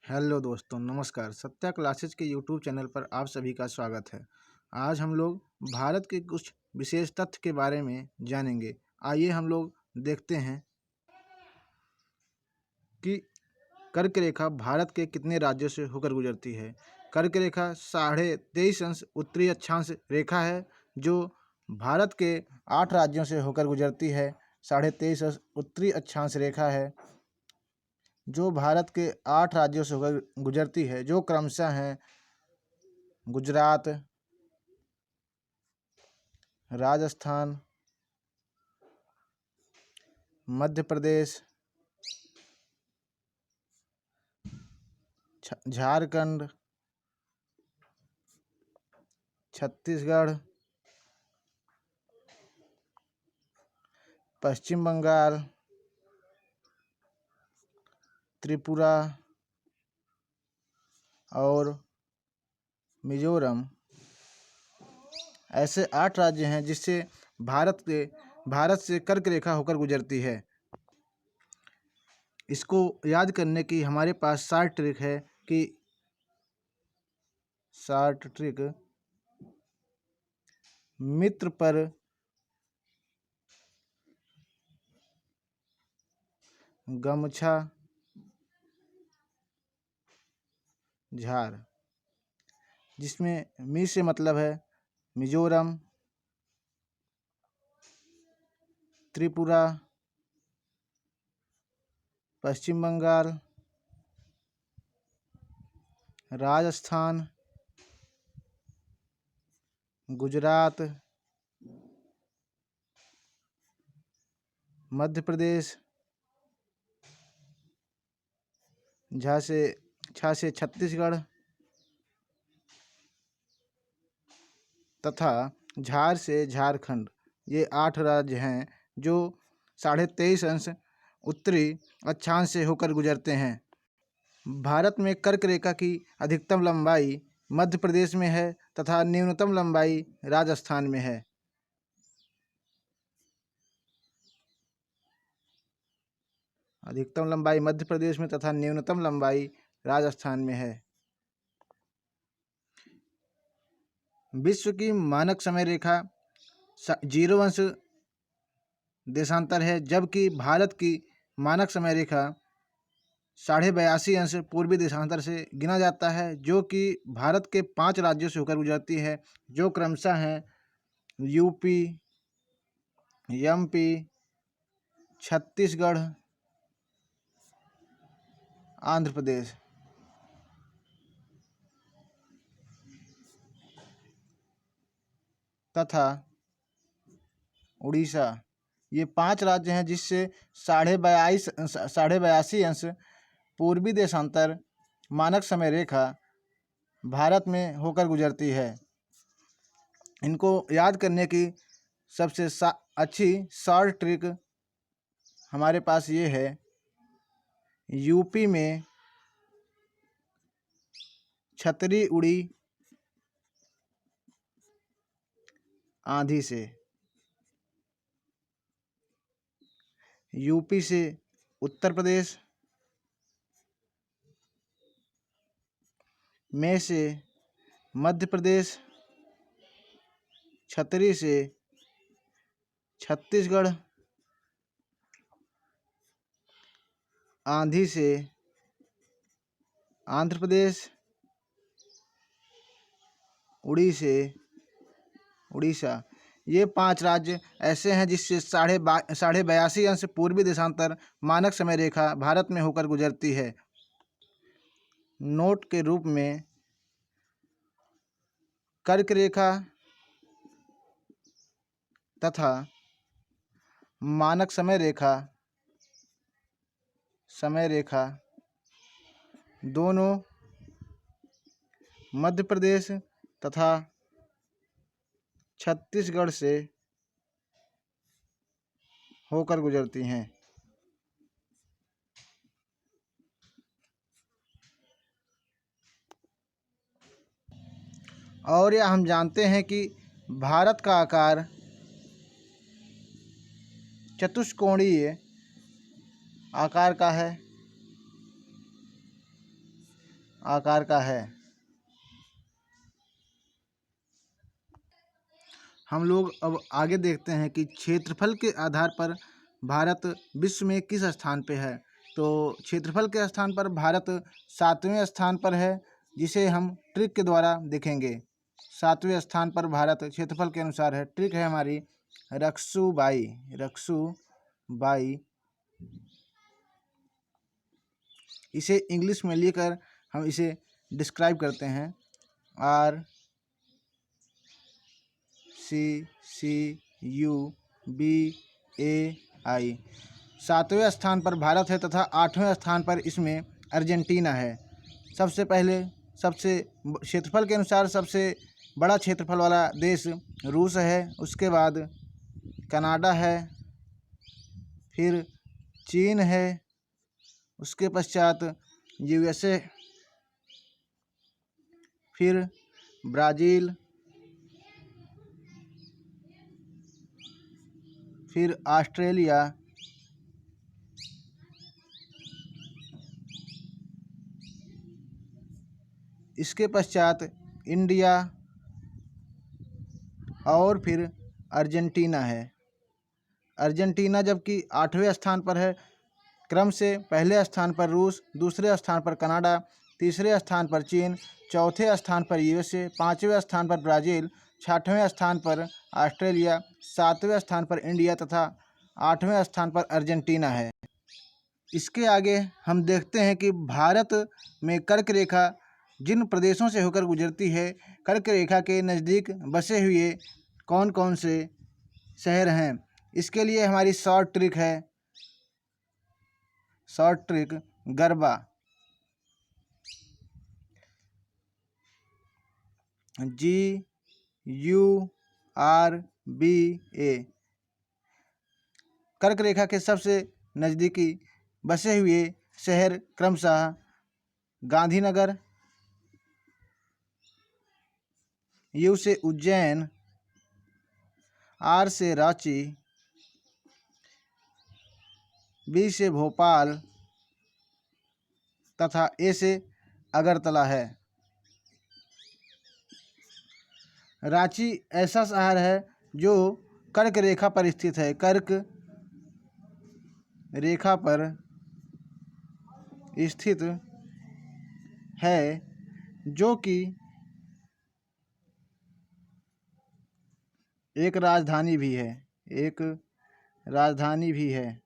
Hello दोस्तों, नमस्कार। Satya classes के यूट्यूब चैनल पर आप सभी का स्वागत है। आज हम लोग भारत के कुछ विशेष तथ्य के बारे में जानेंगे। आइए हम लोग देखते हैं कि कर्क रेखा भारत के कितने राज्यों से होकर गुजरती है। कर्क रेखा 23.5 अंश उत्तरी अक्षांश रेखा है जो भारत के 8 राज्यों से होकर गुजरती है। 23.5 अंश उत्तरी अक्षांश रेखा है जो भारत के 8 राज्यों से होकर गुजरती है, जो क्रमशः हैं गुजरात, राजस्थान, मध्य प्रदेश, झारखंड, छत्तीसगढ़, पश्चिम बंगाल, त्रिपुरा और मिजोरम। ऐसे 8 राज्य हैं जिससे भारत से कर्क रेखा होकर गुजरती है। इसको याद करने की हमारे पास शॉर्ट ट्रिक है कि मित्र पर गमछा झार, जिसमें मी से मतलब है मिजोरम, त्रिपुरा, पश्चिम बंगाल, राजस्थान, गुजरात, मध्य प्रदेश, झा से छत्तीसगढ़ तथा झार से झारखंड। ये 8 राज्य हैं जो 23.5 अंश उत्तरी अक्षांश से होकर गुजरते हैं। भारत में कर्क रेखा की अधिकतम लंबाई मध्य प्रदेश में है तथा न्यूनतम लंबाई राजस्थान में है। अधिकतम लंबाई मध्य प्रदेश में तथा न्यूनतम लंबाई राजस्थान में है। विश्व की मानक समय रेखा 0 अंश देशांतर है, जबकि भारत की मानक समय रेखा 82.5 अंश पूर्वी देशांतर से गिना जाता है, जो कि भारत के 5 राज्यों से होकर गुजरती है, जो क्रमशः हैं यूपी, एमपी, छत्तीसगढ़, आंध्र प्रदेश तथा उड़ीसा। ये 5 राज्य हैं जिससे 82 अंश पूर्वी देशांतर मानक समय रेखा भारत में होकर गुजरती है। इनको याद करने की सबसे अच्छी शॉर्ट ट्रिक हमारे पास ये है। यूपी में छतरी उड़ी आंधी से, यूपी से उत्तर प्रदेश, में से मध्य प्रदेश, छतरी से छत्तीसगढ़, आंधी से आंध्र प्रदेश, उड़ी से उड़ीसा। ये 5 राज्य ऐसे हैं जिससे 82 अंश पूर्वी देशांतर मानक समय रेखा भारत में होकर गुजरती है। नोट के रूप में कर्क रेखा तथा मानक समय रेखा दोनों मध्य प्रदेश तथा छत्तीसगढ़ से होकर गुजरती हैं। और यह हम जानते हैं कि भारत का आकार चतुष्कोणीय आकार का है। आकार का है। हम लोग अब आगे देखते हैं कि क्षेत्रफल के आधार पर भारत विश्व में किस स्थान पे है। तो क्षेत्रफल के स्थान पर भारत 7वें स्थान पर है, जिसे हम ट्रिक के द्वारा देखेंगे। 7वें स्थान पर भारत क्षेत्रफल के अनुसार है। ट्रिक है हमारी रक्सूबाई। रक्सूबाई इसे इंग्लिश में लेकर हम इसे डिस्क्राइब करते हैं। RCCUBAI। 7वें स्थान पर भारत है तथा 8वें स्थान पर इसमें अर्जेंटीना है। सबसे पहले क्षेत्रफल के अनुसार सबसे बड़ा क्षेत्रफल वाला देश रूस है, उसके बाद कनाडा है, फिर चीन है, उसके पश्चात USA, फिर ब्राज़ील, फिर ऑस्ट्रेलिया, इसके पश्चात इंडिया और फिर अर्जेंटीना है। अर्जेंटीना जबकि 8वें स्थान पर है। क्रम से पहले स्थान पर रूस, दूसरे स्थान पर कनाडा, तीसरे स्थान पर चीन, चौथे स्थान पर USA, 5वें स्थान पर ब्राज़ील, 6वें स्थान पर ऑस्ट्रेलिया, 7वें स्थान पर इंडिया तथा 8वें स्थान पर अर्जेंटीना है। इसके आगे हम देखते हैं कि भारत में कर्क रेखा जिन प्रदेशों से होकर गुजरती है, कर्क रेखा के नज़दीक बसे हुए कौन कौन से शहर हैं। इसके लिए हमारी शॉर्ट ट्रिक है। Short trick garba. GURBA। कर्क रेखा के सबसे नज़दीकी बसे हुए शहर क्रमशः गांधीनगर, U से उज्जैन, R से रांची, B से भोपाल तथा A से अगरतला है। रांची ऐसा शहर है जो कर्क रेखा पर स्थित है। कर्क रेखा पर स्थित है, जो कि एक राजधानी भी है। एक राजधानी भी है।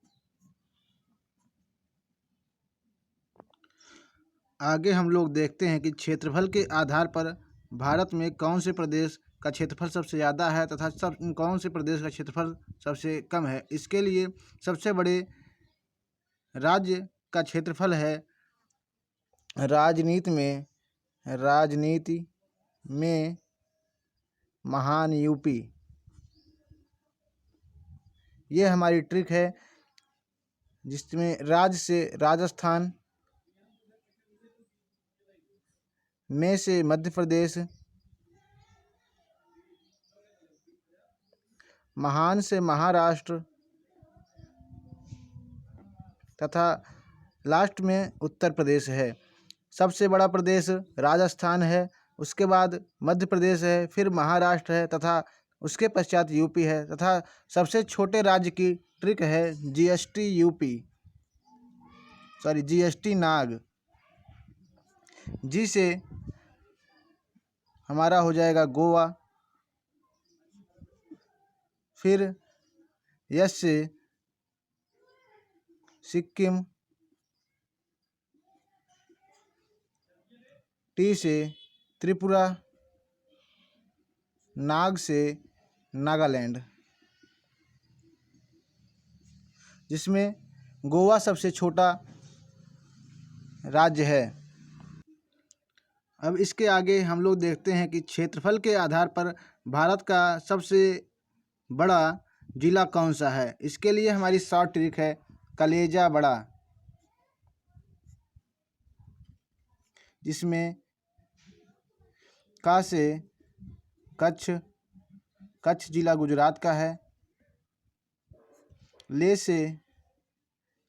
आगे हम लोग देखते हैं कि क्षेत्रफल के आधार पर भारत में कौन से प्रदेश का क्षेत्रफल सबसे ज़्यादा है तथा कौन से प्रदेश का क्षेत्रफल सबसे कम है। इसके लिए सबसे बड़े राज्य का क्षेत्रफल है राजनीति में महान यूपी। ये हमारी ट्रिक है, जिसमें राज्य से राजस्थान, में से मध्य प्रदेश, महान से महाराष्ट्र तथा लास्ट में उत्तर प्रदेश है। सबसे बड़ा प्रदेश राजस्थान है, उसके बाद मध्य प्रदेश है, फिर महाराष्ट्र है तथा उसके पश्चात यूपी है तथा सबसे छोटे राज्य की ट्रिक है GST नाग। जी से हमारा हो जाएगा गोवा, फिर यस से सिक्किम, टी से त्रिपुरा, नाग से नागालैंड, जिसमें गोवा सबसे छोटा राज्य है। अब इसके आगे हम लोग देखते हैं कि क्षेत्रफल के आधार पर भारत का सबसे बड़ा जिला कौन सा है। इसके लिए हमारी शॉर्ट ट्रिक है कलेजा बड़ा, जिसमें का से कच्छ जिला गुजरात का है, ले से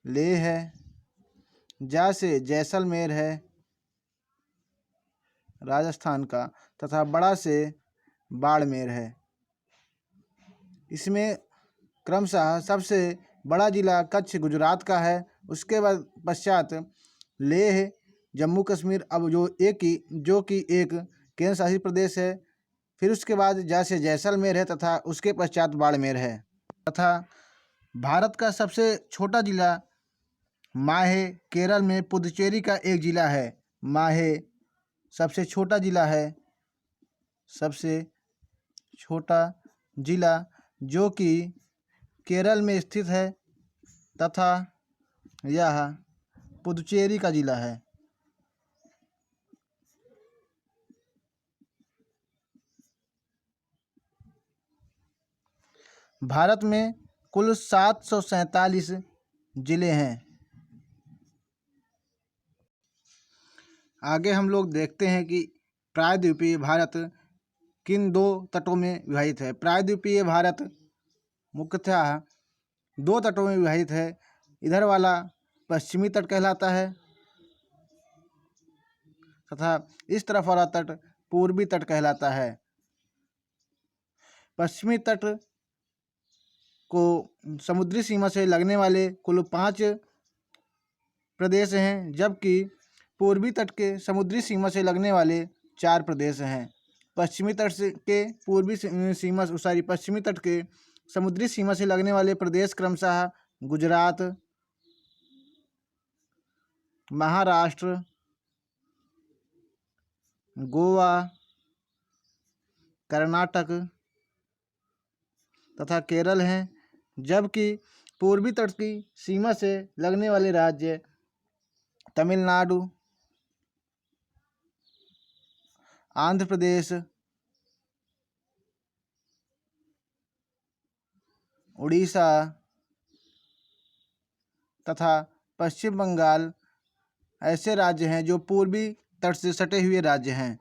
लेह है, जा से जैसलमेर है, राजस्थान का तथा बड़ा से बाड़मेर है। इसमें क्रमशः सबसे बड़ा जिला कच्छ गुजरात का है। उसके बाद पश्चात लेह जम्मू कश्मीर अब जो कि एक केंद्र शासित प्रदेश है। फिर उसके बाद जैसे जैसलमेर है तथा उसके पश्चात बाड़मेर है। तथा भारत का सबसे छोटा जिला माहे केरल में पुदुचेरी का एक जिला है। माहे सबसे छोटा जिला है, सबसे छोटा जिला जो कि केरल में स्थित है तथा यह पुदुचेरी का जिला है। भारत में कुल 747 जिले हैं। आगे हम लोग देखते हैं कि प्रायद्वीपीय भारत किन दो तटों में विभाजित है। प्रायद्वीपीय भारत मुख्यतः दो तटों में विभाजित है। इधर वाला पश्चिमी तट कहलाता है तथा इस तरफ वाला तट पूर्वी तट कहलाता है। पश्चिमी तट को समुद्री सीमा से लगने वाले कुल 5 प्रदेश हैं, जबकि पूर्वी तट के समुद्री सीमा से लगने वाले 4 प्रदेश हैं। पश्चिमी तट के समुद्री सीमा से लगने वाले प्रदेश क्रमशः गुजरात, महाराष्ट्र, गोवा, कर्नाटक तथा केरल हैं, जबकि पूर्वी तट की सीमा से लगने वाले राज्य तमिलनाडु, आंध्र प्रदेश, उड़ीसा तथा पश्चिम बंगाल ऐसे राज्य हैं जो पूर्वी तट से सटे हुए राज्य हैं।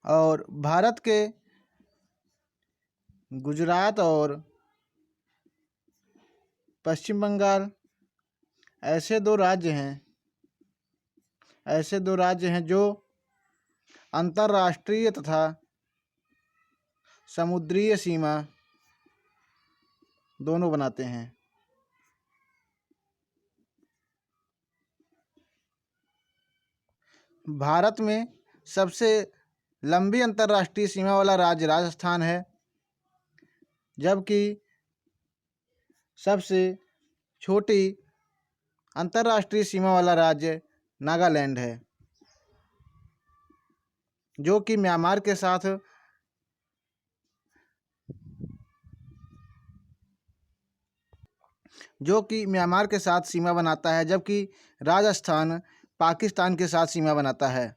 और भारत के गुजरात और पश्चिम बंगाल ऐसे दो राज्य हैं जो अंतर्राष्ट्रीय तथा समुद्रीय सीमा दोनों बनाते हैं। भारत में सबसे लंबी अंतर्राष्ट्रीय सीमा वाला राज्य राजस्थान है, जबकि सबसे छोटी अंतर्राष्ट्रीय सीमा वाला राज्य नागालैंड है, जो कि म्यांमार के साथ सीमा बनाता है, जबकि राजस्थान पाकिस्तान के साथ सीमा बनाता है।